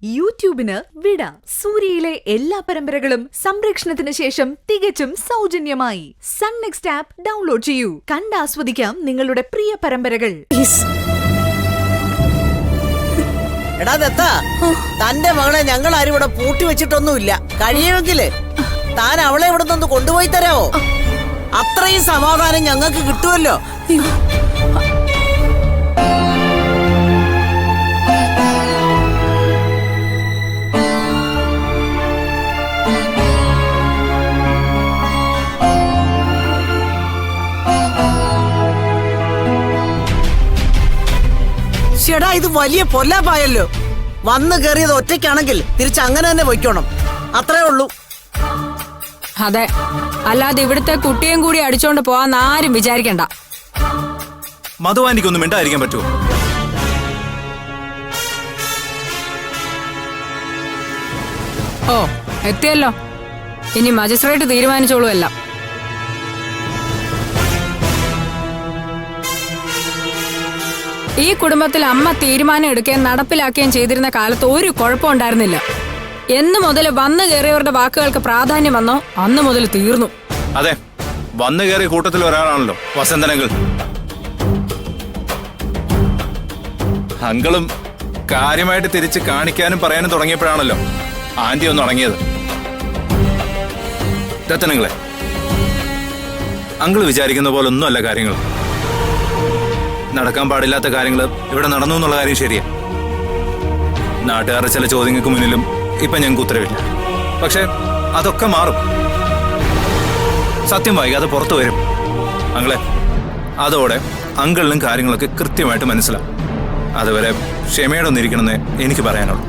യൂട്യൂബിന് വിട. സൂര്യയിലെ എല്ലാ പരമ്പരകളും സംരക്ഷണത്തിന് ശേഷം തികച്ചും സൗജന്യമായി സൺ നെക്സ്റ്റ് ആപ്പ് ഡൗൺലോഡ് ചെയ്യൂ. കണ്ടാസ്വദിക്കാം നിങ്ങളുടെ പ്രിയ പരമ്പരകൾ. എടാ ദത്താ, തന്റെ മകളെ ഞങ്ങൾ ആരും ഇവിടെ പൂട്ടി വെച്ചിട്ടൊന്നുമില്ല. കഴിയുമെങ്കില് താൻ അവളെ ഇവിടെ നിന്ന് കൊണ്ടുപോയി തരാവോ? അത്രയും സമാധാനം ഞങ്ങൾക്ക് കിട്ടുമല്ലോ. ചേടാ, ഇത് വലിയ പൊല്ലാപ്പായല്ലോ. വന്നു കയറിയത് ഒറ്റയ്ക്കാണെങ്കിൽ തിരിച്ച് അങ്ങനെ തന്നെ പൊയ്ക്കോണം. അത്രേ ഉള്ളൂ. അതെ, അല്ലാതെ ഇവിടുത്തെ കുട്ടിയും കൂടി അടിച്ചോണ്ട് പോവാന്ന് ആരും വിചാരിക്കണ്ട. മധുവാനിക്കൊന്നും മിണ്ടായിരിക്കാൻ പറ്റുമോ? ഓ, എത്തിയല്ലോ. ഇനി മജിസ്ട്രേറ്റ് തീരുമാനിച്ചോളൂ എല്ലാം. ഈ കുടുംബത്തിൽ അമ്മ തീരുമാനം എടുക്കുകയും നടപ്പിലാക്കുകയും ചെയ്തിരുന്ന കാലത്ത് ഒരു കുഴപ്പമുണ്ടായിരുന്നില്ല. എന്ന് മുതൽ വന്നു കയറിയവരുടെ വാക്കുകൾക്ക് പ്രാധാന്യം വന്നോ അന്ന് മുതൽ തീർന്നു. അതെ, വന്നു കയറിയ കൂട്ടത്തിൽ ഒരാളാണല്ലോ വസന്തനങ്ങൾ. അങ്കളും കാര്യമായിട്ട് തിരിച്ച് കാണിക്കാനും പറയാനും തുടങ്ങിയപ്പോഴാണല്ലോ ആന്റി ഒന്ന് തുടങ്ങിയത്. രത്തനങ്ങളെ, അങ്കിള് വിചാരിക്കുന്ന പോലെ ഒന്നുമല്ല കാര്യങ്ങൾ. നടക്കാൻ പാടില്ലാത്ത കാര്യങ്ങൾ ഇവിടെ നടന്നു എന്നുള്ള കാര്യം ശരിയാ. നാട്ടുകാരുടെ ചില ചോദ്യങ്ങൾക്ക് മുന്നിലും ഇപ്പൊ ഞങ്ങൾക്ക് ഉത്തരവില്ല. പക്ഷെ അതൊക്കെ മാറും. സത്യം വൈകാതെ പുറത്തു വരും. അങ്ങളെ, അതോടെ അങ്കിളിനും കാര്യങ്ങളൊക്കെ കൃത്യമായിട്ട് മനസ്സിലാവും. അതുവരെ ക്ഷമയോടെ ഒന്നിരിക്കണമെന്നേ എനിക്ക് പറയാനുള്ളൂ.